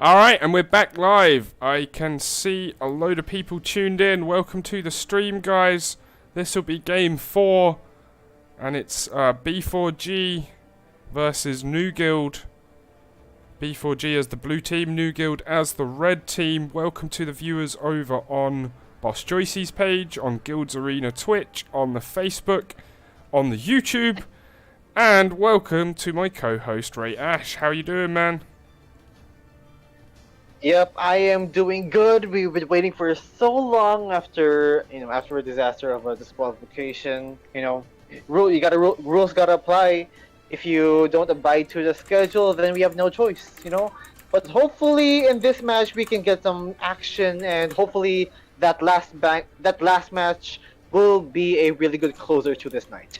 Alright, and we're back live. I can see a load of people tuned in. Welcome to the stream, guys. This will be game 4. And it's B4G versus New Guild. B4G as the blue team, New Guild as the red team. Welcome to the viewers over on Boss Joyce's page, on GuildsArena Twitch, on the Facebook, on the YouTube. And welcome to my co-host, Ray Ash. How you doing, man? Yep, I am doing good. We've been waiting for so long after a disaster of a disqualification. Rules gotta apply. If you don't abide to the schedule, then we have no choice. But hopefully in this match we can get some action, and hopefully that last match will be a really good closer to this night.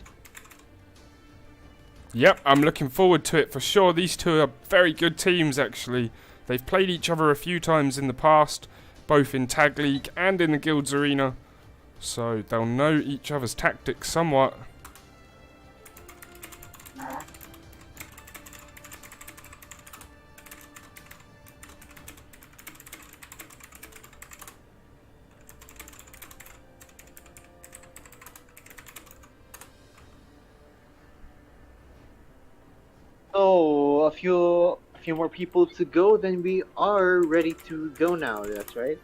Yep, I'm looking forward to it for sure. These two are very good teams, actually. They've played each other a few times in the past, both in Tag League and in the GuildsArena, so they'll know each other's tactics somewhat. So a few more people to go, then we are ready to go now. That's right.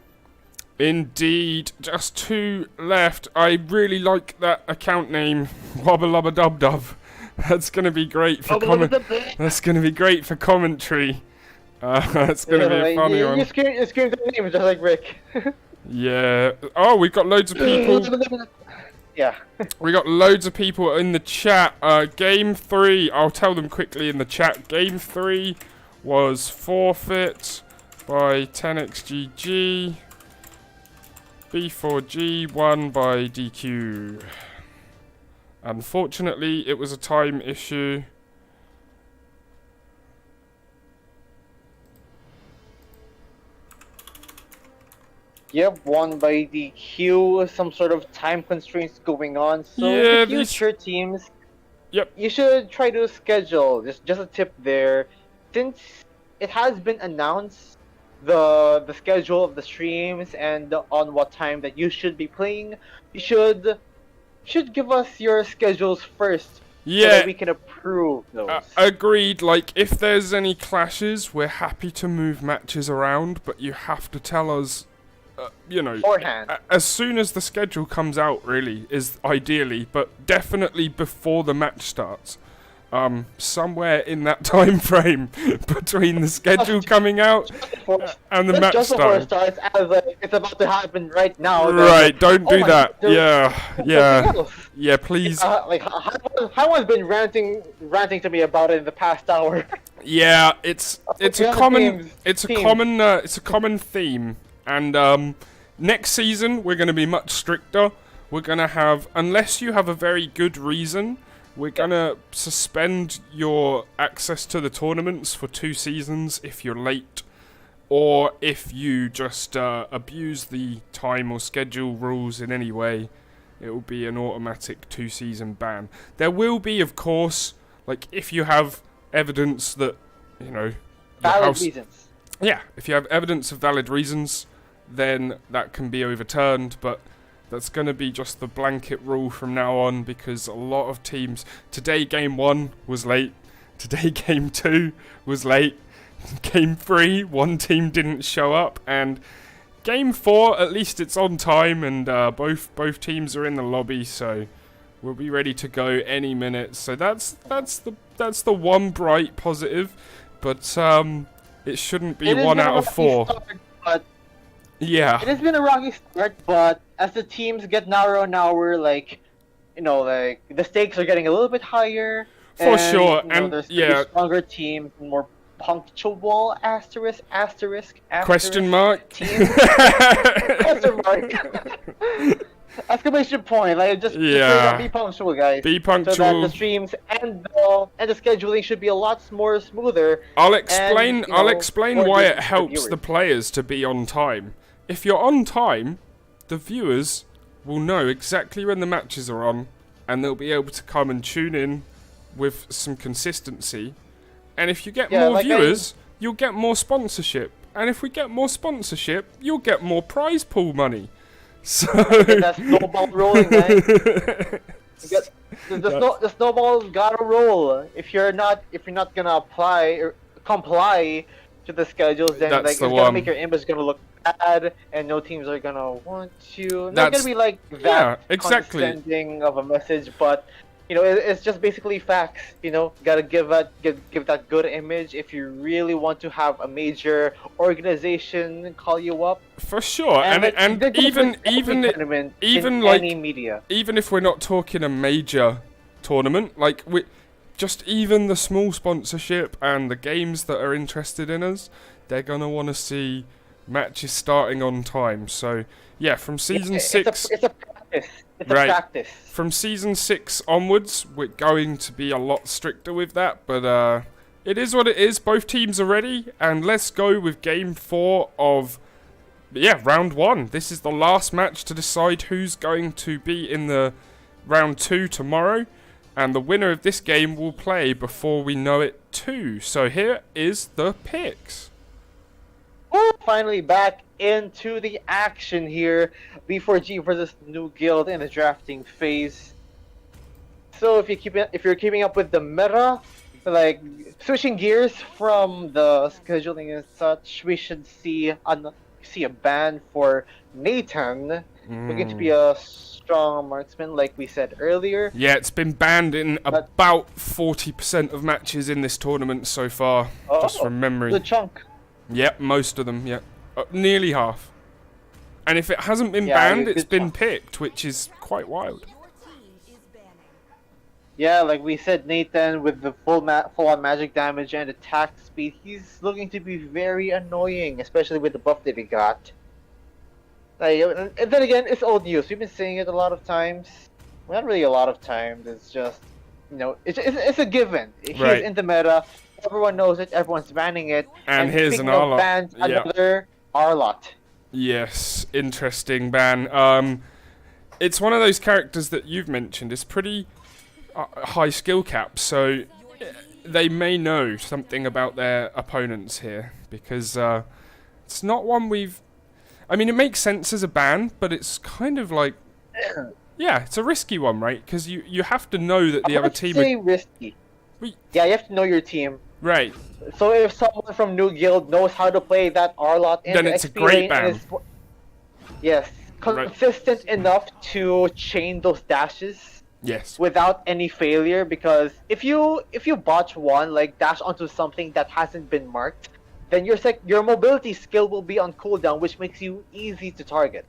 Indeed, just 2 left. I really like that account name, Wubba Lubba Dub Dub. That's gonna be great for That's gonna be great for commentary. That's gonna be a funny one. You screamed the name just like Rick. Yeah. Oh, we've got loads of people. Yeah. We got loads of people in the chat. Game 3, I'll tell them quickly in the chat. Game 3 was forfeit by 10xGG. B4G won by DQ. Unfortunately, it was a time issue. Yep, won by DQ. Some sort of time constraints going on. So yeah, the future teams, yep, you should try to schedule. Just a tip there. Since it has been announced, the schedule of the streams and on what time that you should be playing, you should give us your schedules first. Yeah, so that we can approve those. Agreed. Like, if there's any clashes, we're happy to move matches around, but you have to tell us. Beforehand. As soon as the schedule comes out, really, is ideally, but definitely before the match starts. Somewhere in that time frame between the schedule coming out and the match just starting. Before it starts, as it's about to happen right now. Right, don't do that. Yeah, please. Howard's been ranting to me about it in the past hour. Yeah, it's a common theme. And next season, we're going to be much stricter. We're going to have, unless you have a very good reason, we're going to suspend your access to the tournaments for 2 seasons if you're late. Or if you just abuse the time or schedule rules in any way, it will be an automatic 2-season ban. There will be, of course, like, if you have evidence that, valid reasons. Yeah, if you have evidence of valid reasons, then that can be overturned, but that's going to be just the blanket rule from now on, because a lot of teams... Today, Game 1 was late. Today, Game 2 was late. Game 3, one team didn't show up, and Game 4, at least it's on time, and both teams are in the lobby, so we'll be ready to go any minute. So that's the one bright positive, but it shouldn't be 1 out of 4. Yeah. It has been a rocky start, but as the teams get narrower, the stakes are getting a little bit higher. For sure, and there's stronger teams, more punctual asterisk question mark teams. Question mark. Exclamation point! Just be punctual, guys. Be punctual. So that the streams and the scheduling should be a lot more smoother. I'll explain why it helps the players to be on time. If you're on time, the viewers will know exactly when the matches are on, and they'll be able to come and tune in with some consistency. And if you get more viewers, you'll get more sponsorship. and if we get more sponsorship, you'll get more prize pool money. So Get that snowball rolling, man. The snowball's gotta roll. If you're not gonna apply or comply to the schedules, then That's like it's the gonna one. make your image gonna look bad, and no teams are gonna want you. Not That's- gonna be like that yeah, exactly. condescending of a message, but you know it's just basically facts. You know, gotta give that good image if you really want to have a major organization call you up. for sure, and like, they could even put every tournament in like any media. even if we're not talking a major tournament, like just even the small sponsorship and the games that are interested in us, they're gonna want to see matches starting on time. So yeah, from season 6, It's a practice. It's Right. a practice. from season 6 onwards, we're going to be a lot stricter with that. But it is what it is. Both teams are ready, and let's go with game 4 of round 1. This is the last match to decide who's going to be in the round 2 tomorrow. And the winner of this game will play before we know it too. So here is the picks. We're finally back into the action here. B4G versus New Guild in the drafting phase. So if you're keeping up with the meta, like switching gears from the scheduling and such, we should see a ban for Nathan, looking to be a strong marksman, like we said earlier. Yeah, it's been banned in about 40% of matches in this tournament so far, just from memory. The chunk. Yep, most of them, yep. Nearly half. And if it hasn't been Yeah, banned, it's good been chunk. picked, which is quite wild. Yeah, like we said, Nathan with the full-on magic damage and attack speed, he's looking to be very annoying, especially with the buff that he got. Like, and then again, it's old news. We've been saying it a lot of times. Well, not really a lot of times. It's just, you know, it's a given. He's Right. in the meta. Everyone knows it. Everyone's banning it. And here's speaking an of Arlot. bans, Yeah. another Arlot. Yes, interesting ban. It's one of those characters that you've mentioned. It's pretty high skill cap, so they may know something about their opponents here, because it's not one we've... I mean, it makes sense as a ban, but it's kind of like... Yeah, it's a risky one, right? Because you have to know that the other team... Say risky. Yeah, you have to know your team. Right. So if someone from New Guild knows how to play that Arlot in Then the it's a XP great lane and ban. yes, consistent enough to chain those dashes Yes. without any failure, because if you botch one, like dash onto something that hasn't been marked, then your mobility skill will be on cooldown, which makes you easy to target.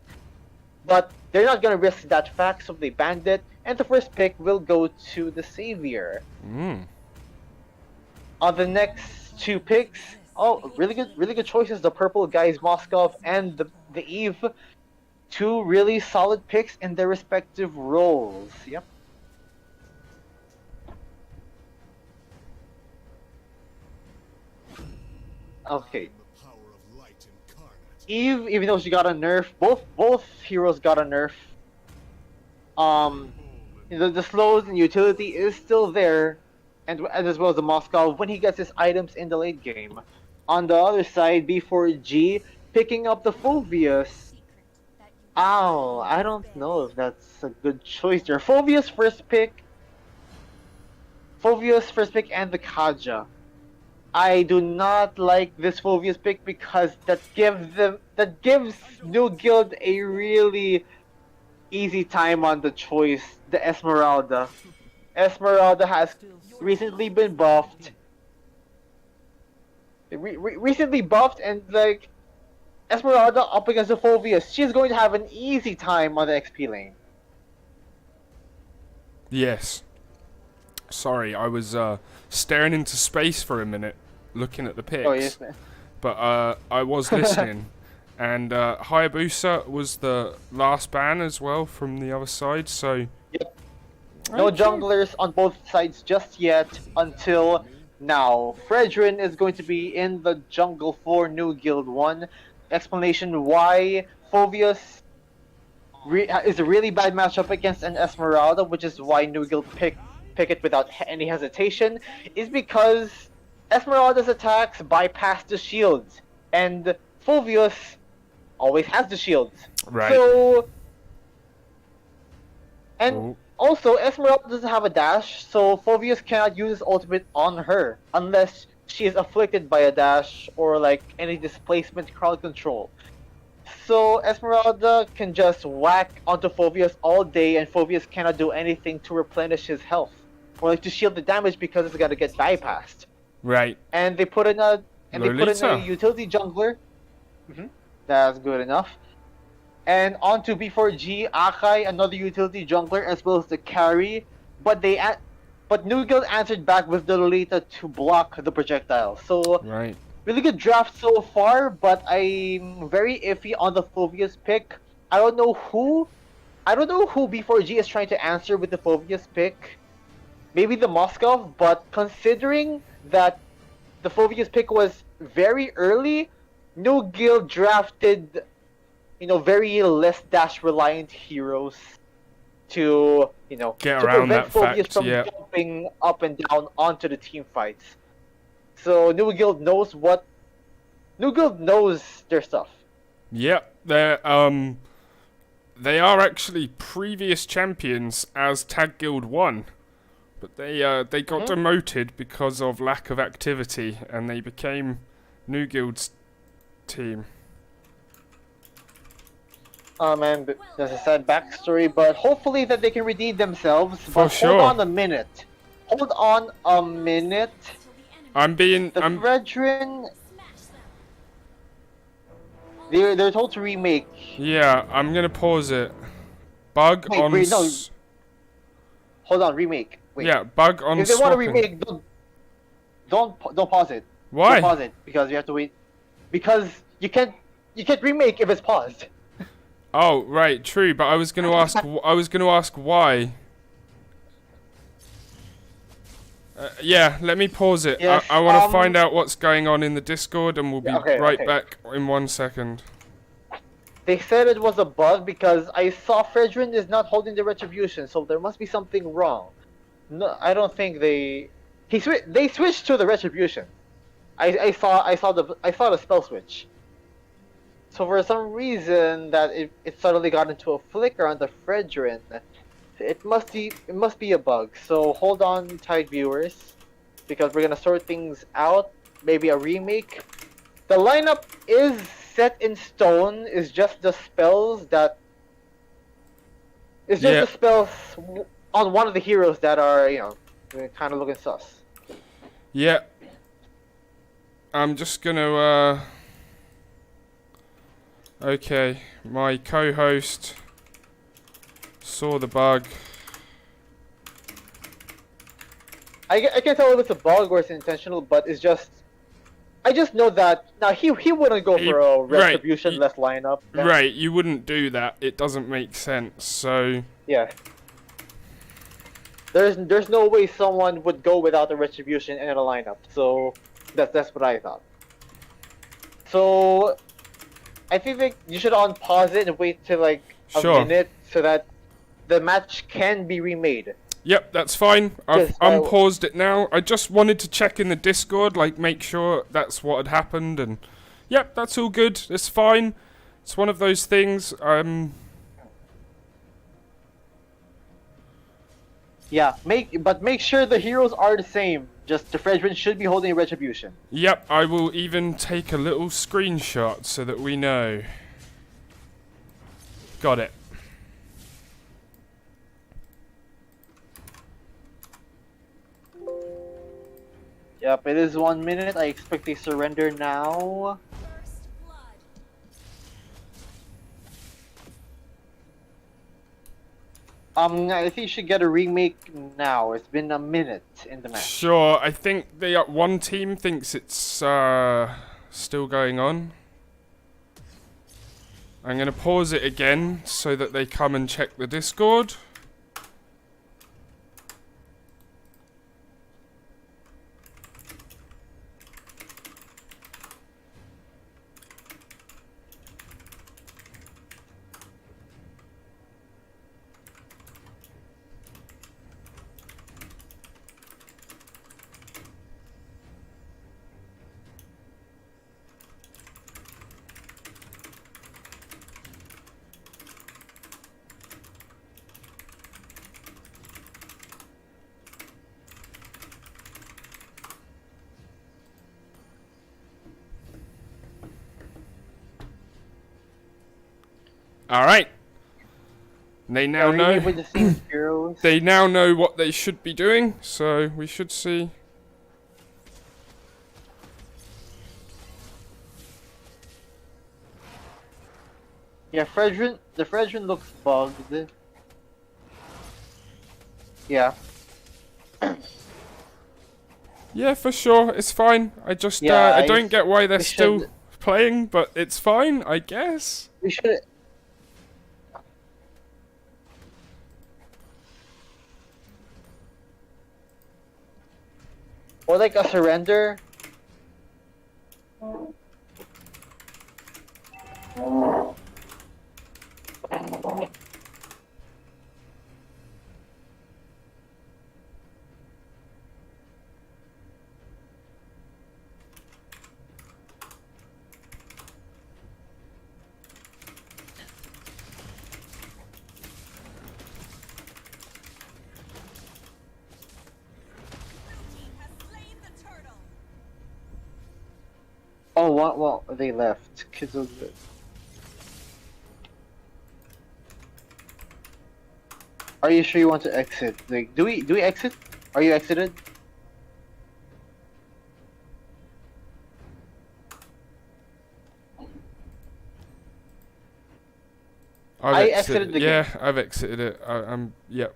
But they're not gonna risk that fact, so they banned it, and the first pick will go to the Savior. On the next 2 picks, really good choices. The purple guys, Moskov and the Eve, 2 really solid picks in their respective roles. Yep. Okay. Eve, even though she got a nerf, both heroes got a nerf. The slows and utility is still there, and as well as the Moscow when he gets his items in the late game. On the other side, B4G picking up the Fulvius. Ow, I don't know if that's a good choice there. Fulvius first pick and the Kaja. I do not like this Fulvius pick because that gives New Guild a really easy time on the choice. The Esmeralda. Esmeralda has recently been buffed. Recently buffed, and like Esmeralda up against the Fulvius, she's going to have an easy time on the XP lane. Yes. Sorry, I was staring into space for a minute, looking at the picks. Oh yes, man. But I was listening. And Hayabusa was the last ban as well from the other side, so... Yep. No junglers on both sides just yet until now. Fredrin is going to be in the jungle for New Guild 1. Explanation why Fulvius is a really bad matchup against an Esmeralda, which is why New Guild pick it without any hesitation, is because Esmeralda's attacks bypass the shields. and Fulvius always has the shields. Right. So, and Oh. also Esmeralda doesn't have a dash, so Fulvius cannot use his ultimate on her unless she is afflicted by a dash or like any displacement crowd control. So Esmeralda can just whack onto Fulvius all day, and Fulvius cannot do anything to replenish his health or like to shield the damage because it's got to get bypassed. Right. And they put in a Lolita. utility jungler. That's good enough. And on to B4G, Akai, another utility jungler as well as the carry, but New Guild answered back with the Lolita to block the projectile. So Right. really good draft so far, but I'm very iffy on the Fulvius pick. I don't know who B4G is trying to answer with the Fulvius pick. Maybe the Moskov, but considering that the Fulvius pick was very early, New Guild drafted, very less dash reliant heroes to, Get to around prevent that Fulvius fact, from yeah. jumping up and down onto the team fights. So New Guild knows their stuff. Yep. They are actually previous champions as Tag Guild 1. But they got demoted because of lack of activity, and they became New Guild's team. And there's a sad backstory, but hopefully that they can redeem themselves. For sure. Hold on a minute. I'm being. The Fredrin. They're told to remake. Yeah, I'm gonna pause it. Bug on. Wait, no. Hold on, remake. Wait. Yeah, bug on. If they want to swapping. remake, don't pause it. Why? Don't pause it because you have to wait. Because you can't remake if it's paused. Oh, right, true. But I was gonna ask why. Yeah, let me pause it. Yes, I want to find out what's going on in the Discord, and we'll be right back in 1 second. They said it was a bug because I saw Fredrin is not holding the retribution, so there must be something wrong. No, I don't think they switched to the retribution. I saw the spell switch. So for some reason that it suddenly got into a flicker on the Fredrin. It must be a bug. So hold on tight, viewers, because we're gonna sort things out. Maybe a remake. The lineup is set in stone. It's just the spells that. It's just the spells on one of the heroes that are kind of looking sus. Yeah. I'm just gonna. Okay, my co-host saw the bug. I can't tell if it's a bug or it's intentional, but it's just. I just know that now he wouldn't go for a retribution-less lineup. Yeah. Right, you wouldn't do that. It doesn't make sense. So. Yeah. There's no way someone would go without a retribution in a lineup. So that's what I thought. So I think you should unpause it and wait till like a minute so that the match can be remade. Yep, that's fine. I've unpaused it now. I just wanted to check in the Discord, like make sure that's what had happened, and yep, that's all good. It's fine. It's one of those things. Yeah, make sure the heroes are the same. Just the Fredrin should be holding a retribution. Yep, I will even take a little screenshot so that we know. Got it. Yep, it is 1 minute. I expect they surrender now. I think you should get a remake now. It's been a minute in the match. Sure, I think one team thinks it's still going on. I'm going to pause it again so that they come and check the Discord. All right. They now know. With the same heroes. They now know what they should be doing, so we should see. Yeah, the Fredrin looks bugged. Yeah. Yeah, for sure, it's fine. I just, Yeah, I don't get why they're still should, playing, but it's fine, I guess. we should. Or like a surrender. Oh, what? Well, they left. Kids of the... Are you sure you want to exit? Like, do we exit? Are you exited? I exited the game. Yeah, I've exited it. I'm yep.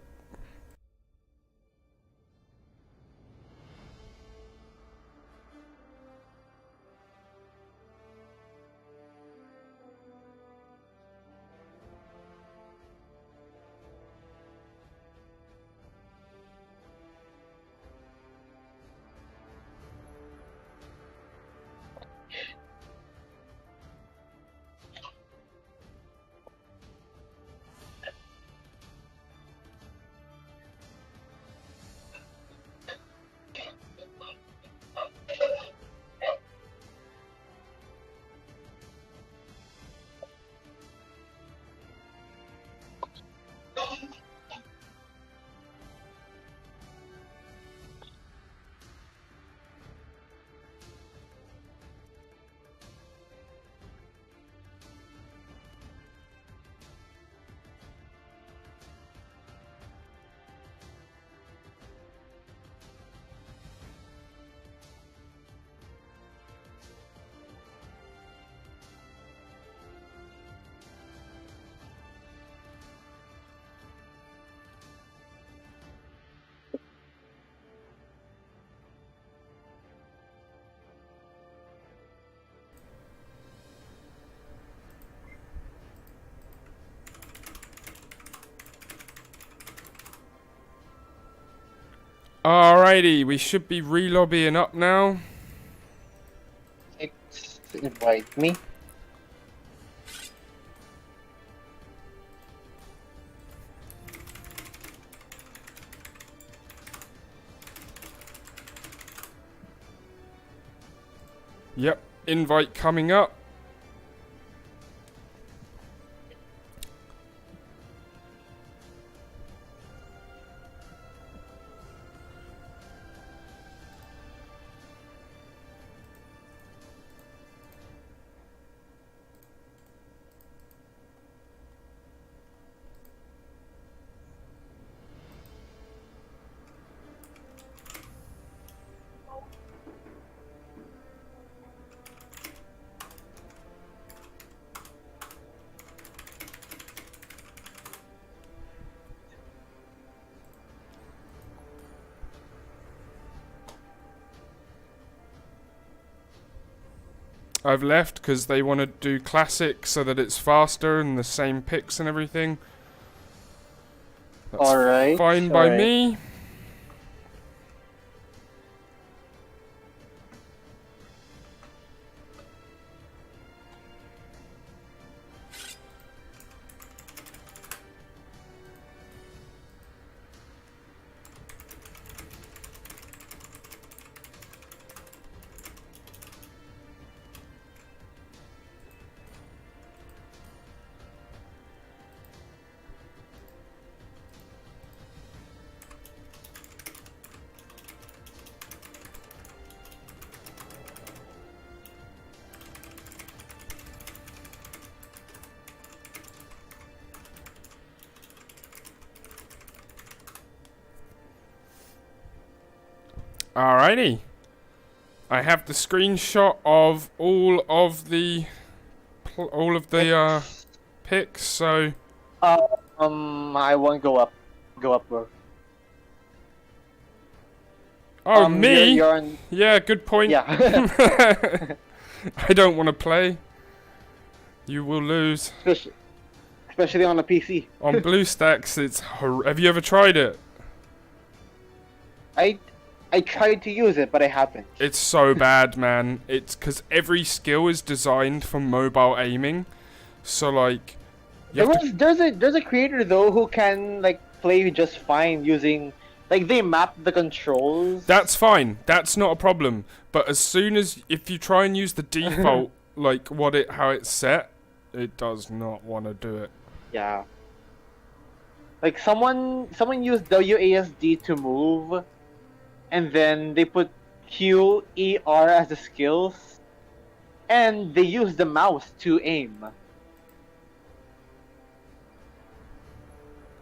Alrighty, we should be re-lobbying up now. Invite me. Yep, invite coming up. I've left because they want to do classic so that it's faster and the same picks and everything. That's Alright. fine by me. Alrighty. I have the screenshot of all of the picks. So. I won't go up. Go up, bro. Oh, me? You're on... Yeah, good point. Yeah. I don't want to play. You will lose. Especially on a PC. On BlueStacks, it's have you ever tried it? I tried to use it, but I haven't. It's so bad, man. It's because every skill is designed for mobile aiming. So like, there's a creator though who can like play just fine using like they map the controls. That's fine. That's not a problem. But as soon as if you try and use the default like how it's set, it does not want to do it. Yeah. Like someone used WASD to move, and then they put Q, E, R as the skills, and they use the mouse to aim.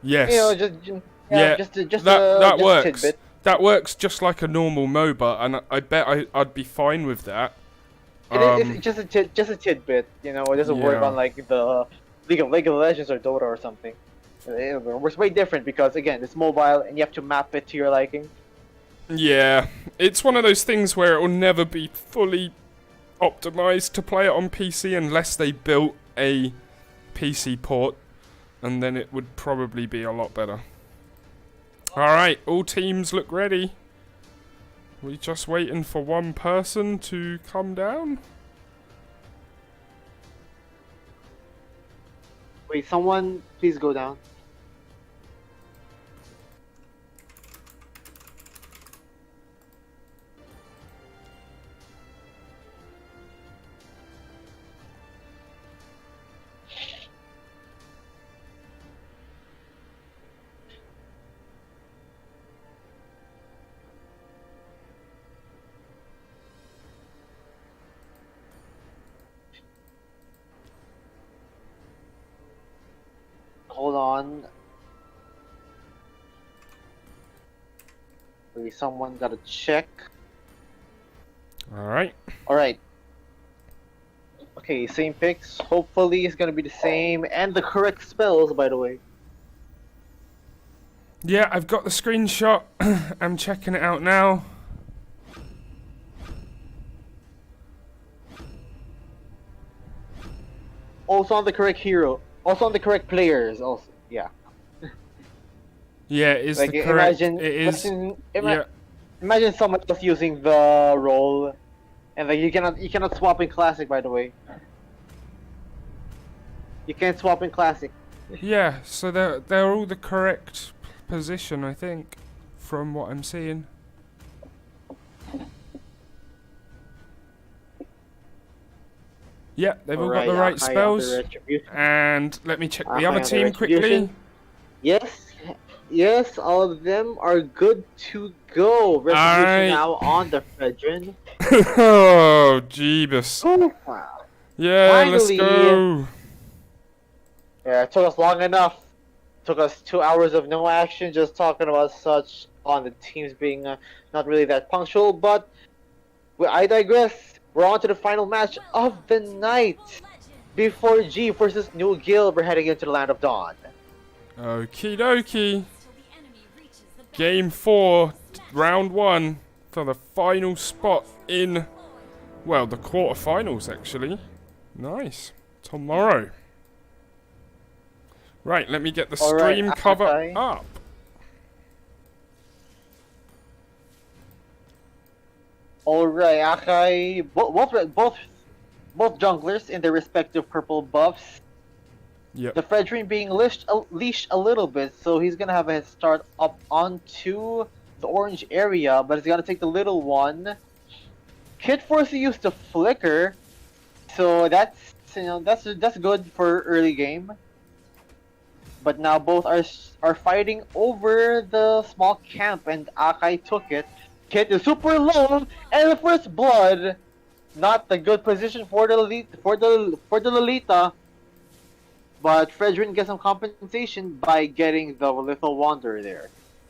Yes. Just that just works. tidbit. That works just like a normal MOBA, and I bet I'd be fine with that. It's just a tidbit, you know. It doesn't work on like the League of Legends or Dota or something. It works way different because again, it's mobile and you have to map it to your liking. Yeah, it's one of those things where it will never be fully optimized to play it on PC unless they built a PC port, and then it would probably be a lot better. Alright, all teams look ready. We just waiting for one person to come down. Wait, someone please go down. Hold on. Wait, someone gotta check. Alright. Alright. Okay, same picks. Hopefully it's gonna be the same and the correct spells, by the way. Yeah, I've got the screenshot. I'm checking it out now. Also on the correct hero. Also on the correct players. Also, yeah. Yeah, it is like the correct. imagine, it is. Yeah. Imagine someone just using the role, and like you cannot swap in classic. By the way, you can't swap in classic. Yeah, so they're all the correct position, I think, from what I'm seeing. Yeah, they've all got the right spells. And let me check the other team quickly. Yes, all of them are good to go. Retribution now on the Fredrin. Oh, Jeebus. Yeah, finally. Let's go. Yeah, it took us long enough. Took us 2 hours of no action, just talking about such on the teams being not really that punctual. But I digress. We're on to the final match of the night. Before G versus New Guild, we're heading into the Land of Dawn. Okie dokie. Game 4, round 1, for the final spot in, well, the quarterfinals actually. Nice. Tomorrow. Right, let me get the stream cover up. Alright, Akai, both junglers in their respective purple buffs. Yep. The Fredrin being leashed a little bit, so he's gonna have a head start up onto the orange area, but he's gonna take the little one. Kid forced to use the flicker, so that's that's good for early game. But now both are fighting over the small camp, and Akai took it. Kid is super low, and the first blood, not the good position for the Lolita. But Fredrin gets some compensation by getting the Little Wanderer there.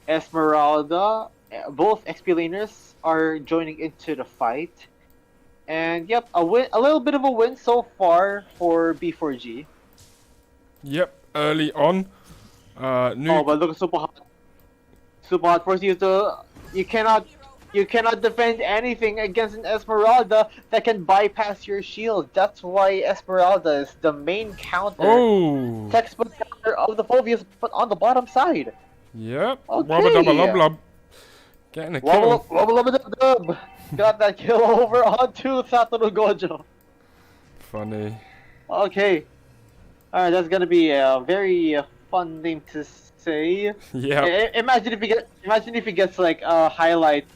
Esmeralda both XP laners are joining into the fight. And yep, a little bit of a win so far for B4G. Yep, early on. Oh, but look, super hot. Super hot forces you to. You cannot defend anything against an Esmeralda that can bypass your shield. That's why Esmeralda is the main counter. Textbook counter of the Phobius, but on the bottom side. Yep. Okay. Wubba dubba lub lub. Getting a kill. Wubba dub. Got that kill over onto Satoru Gojo. Funny. Okay. Alright, that's gonna be a very fun thing to say. Yeah. Imagine if he gets like a highlight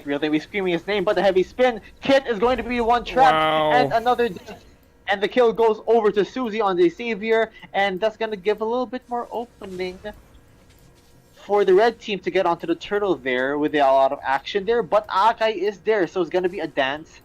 reel. They be screaming his name, but the heavy spin. Kit is going to be one trap, and another death, and the kill goes over to Susie on the Savior, and that's gonna give a little bit more opening for the red team to get onto the turtle there with a lot of action there. But Akai is there, so it's gonna be a dance.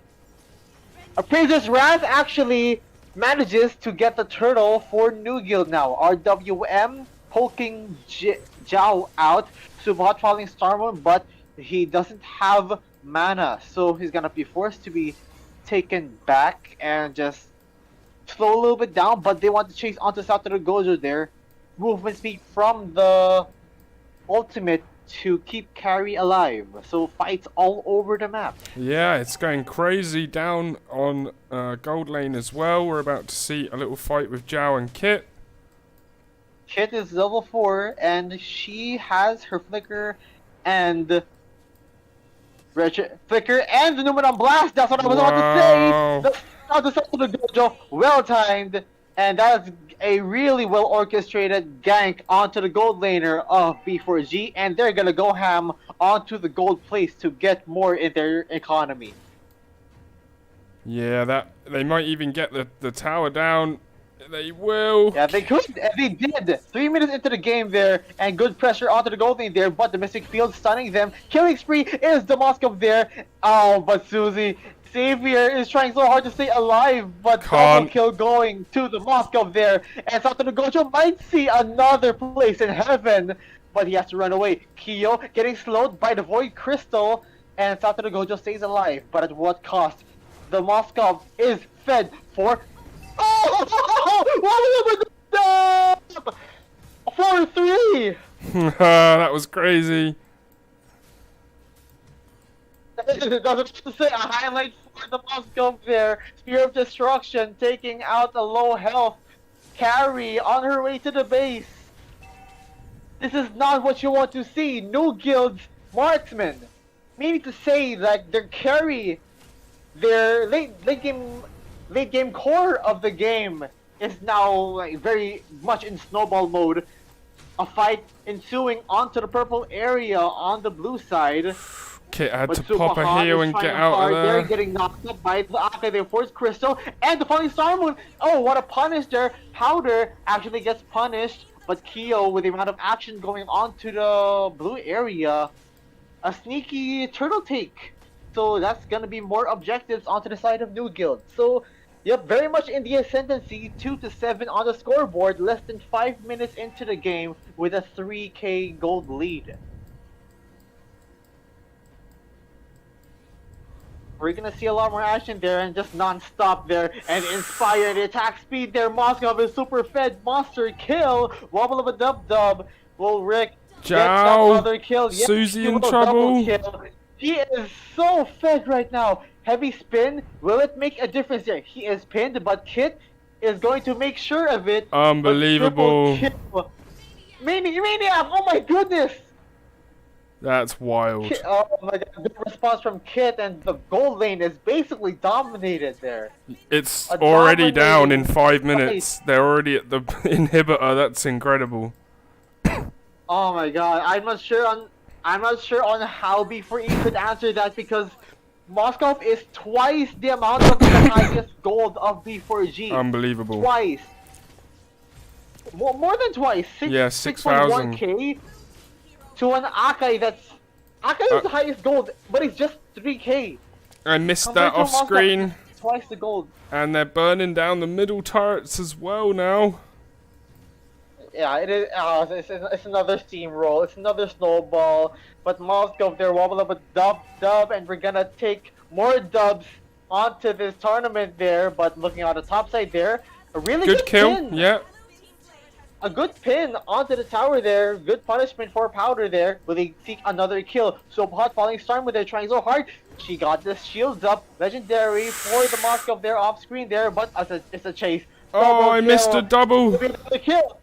Appraiser's Wrath actually manages to get the turtle for New Guild now. RWM poking Zhao out to Hot Falling Starmoon, but he doesn't have mana, so he's gonna be forced to be taken back and just slow a little bit down. But they want to chase onto Satoru Gojo there. Movement speed from the ultimate to keep carry alive, so fights all over the map. Yeah, it's going crazy down on gold lane as well. We're about to see a little fight with Zhao and Kit. Kit is level 4 and she has her flicker and flicker and the Numenon Blast. That's what I was about to say. The Satoru Gojo, well timed, and that's a really well orchestrated gank onto the gold laner of B4G, and they're gonna go ham onto the gold place to get more in their economy. Yeah, that they might even get the tower down. They will. Yeah, they could. They did. 3 minutes into the game there, and good pressure onto the gold lane there, but the Mystic Field stunning them. Killing spree is the Moskov there. Oh, but Susie, Xavier is trying so hard to stay alive, but double kill going to the Moskov there. And Satoru Gojo might see another place in heaven, but he has to run away. Kyo getting slowed by the Void Crystal, and Satoru Gojo stays alive, but at what cost? The Moskov is fed for... Oh! 4-3! That was crazy. Doesn't to say a highlight for the Moskov there. Spear of Destruction taking out a low health carry on her way to the base. This is not what you want to see. New Guild's marksman. Meaning to say that their carry, their late game core of the game is now like, very much in snowball mode. A fight ensuing onto the purple area on the blue side. Kit had to pop a heal and get out of there. They're getting knocked up by the Akai, their Force Crystal, and the Falling Star Moon. Oh, what a punish there. Powder actually gets punished, but Kyo, with the amount of action going on to the blue area, a sneaky turtle take. So that's going to be more objectives onto the side of New Guild. So, yep, very much in the ascendancy, 2-7 on the scoreboard, less than 5 minutes into the game with a 3k gold lead. We're gonna see a lot more action there and just non-stop there and inspire the attack speed there. Moskov is super fed. Monster kill. Wobble of a dub. Will Rick get another kill? Yes, Susie in trouble. He is so fed right now. Heavy spin. Will it make a difference there? He is pinned, but Kit is going to make sure of it. Unbelievable. Maniac! Oh my goodness! That's wild. Oh my god, the response from Kit, and the gold lane is basically dominated there. It's already down in 5 minutes. They're already at the inhibitor. That's incredible. Oh my god, I'm not sure on how B4E could answer that, because Moskov is twice the amount of the highest gold of B4G. Unbelievable. Twice. More than twice. 6,000. 6.1k to an Akai that's... Akai is the highest gold, but it's just 3k. I missed that off screen. Twice the gold. And they're burning down the middle turrets as well now. yeah, it is. It's another steamroll. It's another snowball. But Moskov, they're wobble up a dub, and we're gonna take more dubs onto this tournament there. But looking on the top side there, a really Good good kill. pin. Yeah. A good pin onto the tower there. Good punishment for Powder there. Will they seek another kill? So Hot Falling Storm with their trying so hard. She got the shields up. Legendary for the Moskov there off screen there, but it's a chase. Oh, I missed a double. The kill.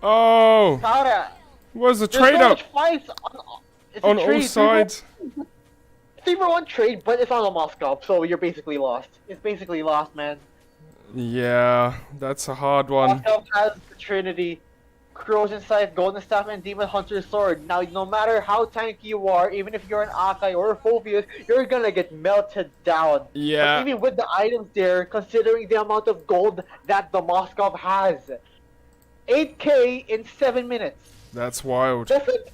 Oh. Powder. Was a There's trade so up much fights on all sides. 3-1 trade, but it's on the Moskov, so you're basically lost. It's basically lost, man. Yeah, that's a hard one. Moskov has the Trinity, Corrosion Scythe, Golden Staff, and Demon Hunter's Sword. Now, no matter how tanky you are, even if you're an Akai or a Phobius, you're gonna get melted down. Yeah. But even with the items there, considering the amount of gold that the Moskov has, 8k in 7 minutes. That's wild. That's like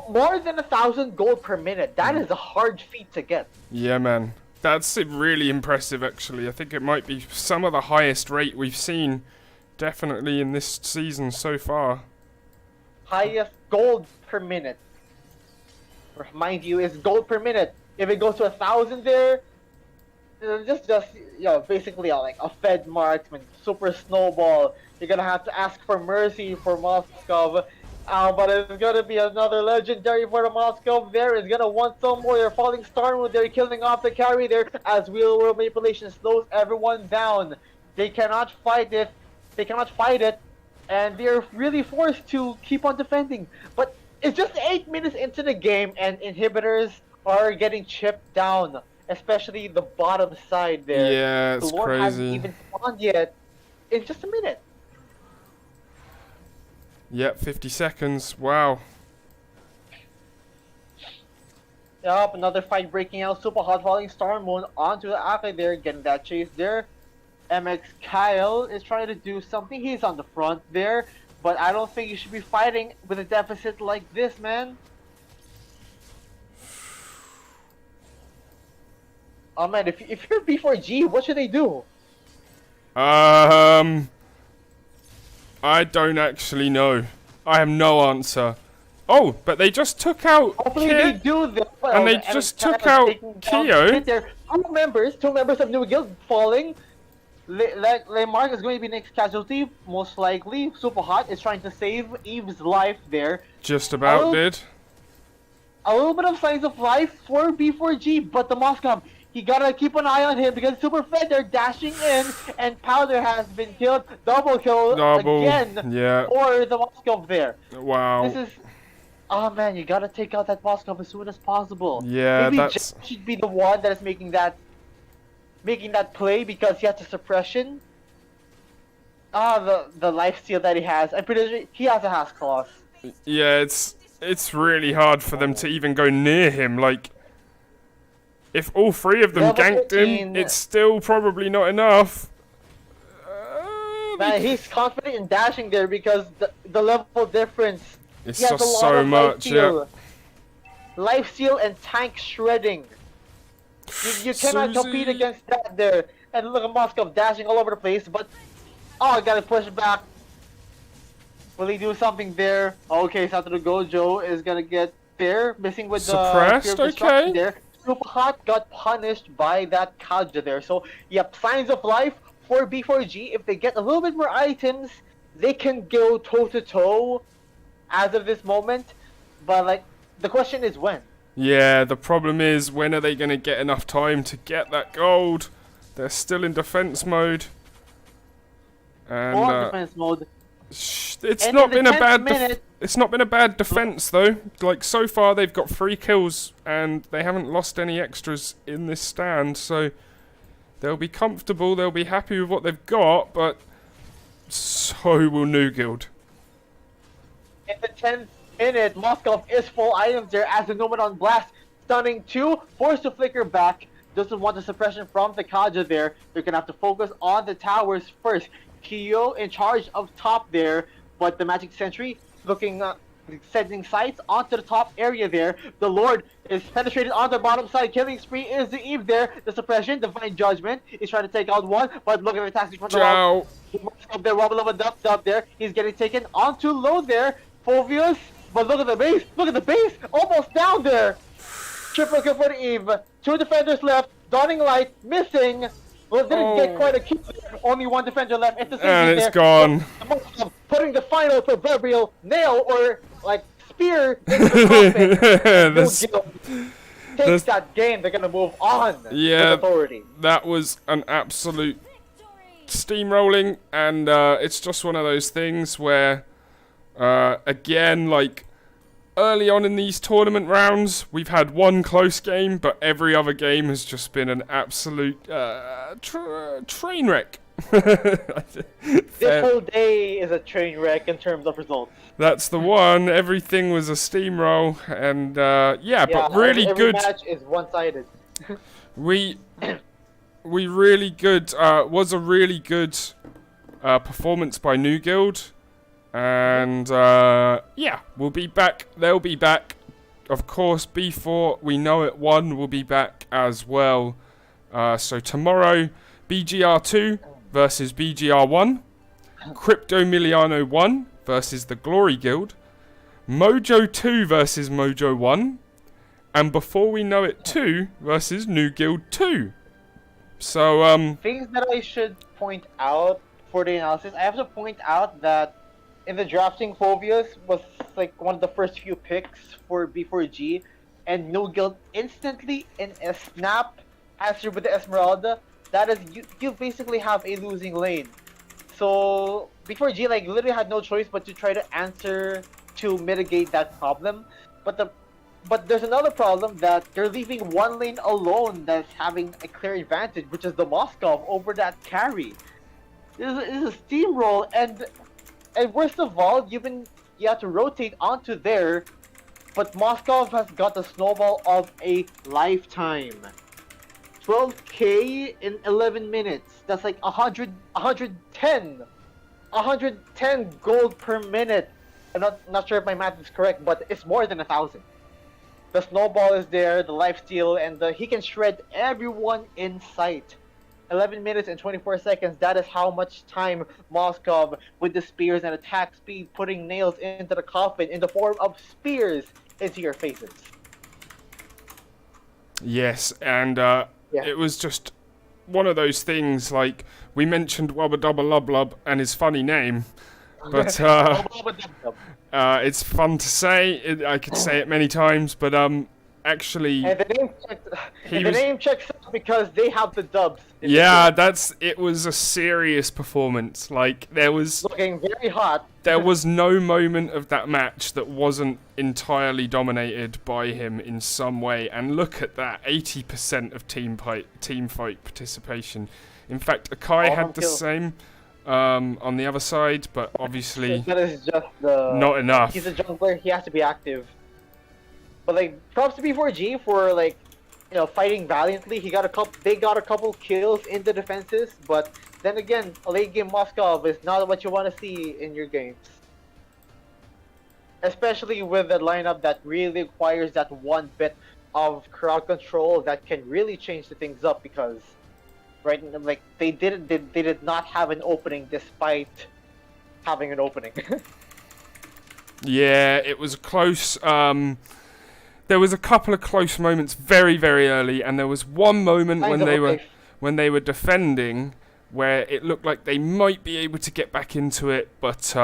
more than 1,000 gold per minute. That is a hard feat to get. Yeah, man. That's really impressive, actually. I think it might be some of the highest rate we've seen, definitely in this season so far. Highest gold per minute. Mind you, is gold per minute. If it goes to 1,000 there, just you know, basically like a Fed marksman, super snowball. You're gonna have to ask for mercy for Moskov. But it's gonna be another legendary for the Moskov there. It's gonna want some more. They're falling Stormwood. They're killing off the carry there as Wheel World Manipulation slows everyone down. They cannot fight it. They cannot fight it. And they're really forced to keep on defending. But it's just 8 minutes into the game and inhibitors are getting chipped down. Especially the bottom side there. Yeah, it's the Lord crazy. hasn't even spawned yet. In just a minute. Yep, 50 seconds. Wow. Yup, another fight breaking out. Super Hot Falling Storm Moon onto the Akai there, getting that chase there. MX Kyle is trying to do something. He's on the front there, but I don't think you should be fighting with a deficit like this, man. Oh man, if you're B4G, what should they do? I don't actually know. I have no answer. Oh, but they just took out Hopefully Kit, they do this. and they just took out Keo. Two members of New Guild falling. Mark is going to be next casualty, most likely. Super Hot is trying to save Eve's life there. Just about did. A little bit of signs of life for B4G, but the Moskov, he gotta keep an eye on him because Super Fed, they're dashing in, and Powder has been killed. Double kill again yeah. for the Moskov there. Wow. This is... Oh man, you gotta take out that Moskov as soon as possible. Yeah, maybe that's... Jeff should be the one that is making that play because he has the suppression. The lifesteal that he has. I'm pretty sure he has a Has Claws. Yeah, it's really hard for them to even go near him. Like, if all three of them Level ganked 13. him, it's still probably not enough. Man, he's confident in dashing there because the level difference. It's He has a just lot so of much, yeah. Lifesteal and tank shredding. You cannot compete against that there. And look at Moskov dashing all over the place, but I gotta push back. Will he do something there? Okay, Satoru Gojo is gonna get there, missing with suppressed. the Okay. There. Super Hot got punished by that Kaja there. So yep, signs of life for B4G. If they get a little bit more items, they can go toe to toe. As of this moment, but like the question is when. Yeah, the problem is when are they going to get enough time to get that gold? They're still in defense mode. And Defense mode. It's not been a bad defense though. Like so far they've got 3 kills and they haven't lost any extras in this stand, so they'll be comfortable, they'll be happy with what they've got, but so will New Guild. In the 10th minute, Moskov is full items there as the Nomadon Blast. Stunning 2, forced to flicker back. Doesn't want the suppression from the Kaja there. They're going to have to focus on the towers first. Kyo in charge of top there, but the Magic Sentry looking sending sights onto the top area there. The Lord is penetrated on the bottom side. Killing spree is the Eve there. The suppression, divine judgment is trying to take out one, but look at the attacks from the wall. Up there, wobble of a dub there. He's getting taken onto low there. Phovius, but look at the base. Look at the base. Almost down there. Triple kill for the Eve. 2 defenders left. Dawning Light missing. Well, didn't get quite a kill. Only 1 defender left. It's the same and it's there. gone. Putting the final proverbial nail or like spear into the coffin. Takes that game. They're gonna move on. Yeah, with authority. That was an absolute steamrolling, and it's just one of those things where, again, like early on in these tournament rounds, we've had one close game, but every other game has just been an absolute train wreck. This whole day is a train wreck in terms of results. That's the one. Everything was a steamroll, and yeah, but really every good. Match is one-sided. we really good. Was a really good performance by New Guild. And yeah, we'll be back. They'll be back. Of course, B4, we know it, 1 will be back as well. So tomorrow, BGR2 versus BGR1. Crypto Miliano 1 versus the Glory Guild. Mojo 2 versus Mojo 1. And before we know it, 2 versus New Guild 2. So, things that I should point out for the analysis, I have to point out that in the drafting, Phobius was like one of the first few picks for B4G, and No Guild instantly in a snap answered with the Esmeralda. That is, you basically have a losing lane. So B4G like literally had no choice but to try to answer to mitigate that problem. But there's another problem that they're leaving one lane alone that's having a clear advantage, which is the Moskov over that carry. This is a steamroll, and worst of all, you have to rotate onto there, but Moskov has got the snowball of a lifetime. 12k in 11 minutes. That's like 110 gold per minute. I'm not sure if my math is correct, but it's more than 1,000. The snowball is there, the lifesteal, and he can shred everyone in sight. 11 minutes and 24 seconds, that is how much time Moskov, with the spears and attack speed, putting nails into the coffin in the form of spears into your faces. Yes, and it was just one of those things, like, we mentioned Wubba Dubba Lub Lub and his funny name, but it's fun to say. I could say it many times, but actually, and the name checks out because they have the dubs. Yeah, it was a serious performance. Like, there was looking very hot. There was no moment of that match that wasn't entirely dominated by him in some way. And look at that, 80% of team fight participation. In fact, Akai had the same on the other side, but obviously that is just not enough. He's a jungler, he has to be active. But like, props to B4G for like, you know, fighting valiantly. They got a couple kills in the defenses, but then again, a late game Moskov is not what you want to see in your games. Especially with a lineup that really requires that one bit of crowd control that can really change the things up, because right, like they did not have an opening despite having an opening. Yeah, it was close. There was a couple of close moments very, very early, and there was one moment when they were defending where it looked like they might be able to get back into it, but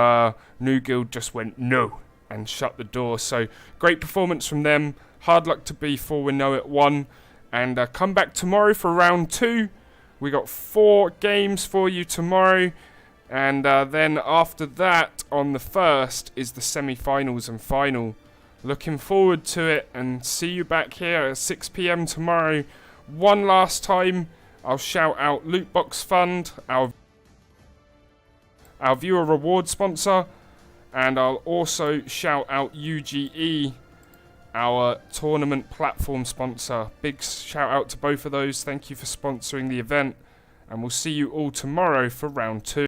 New Guild just went no and shut the door. So great performance from them. Hard luck to B4, we know it, 1. And come back tomorrow for round 2. We got 4 games for you tomorrow. And then after that, on the 1st, is the semi-finals and final. Looking forward to it, and see you back here at 6 PM tomorrow. One last time, I'll shout out Lootbox Fund, our viewer reward sponsor, and I'll also shout out UGE, our tournament platform sponsor. Big shout out to both of those. Thank you for sponsoring the event, and we'll see you all tomorrow for round 2.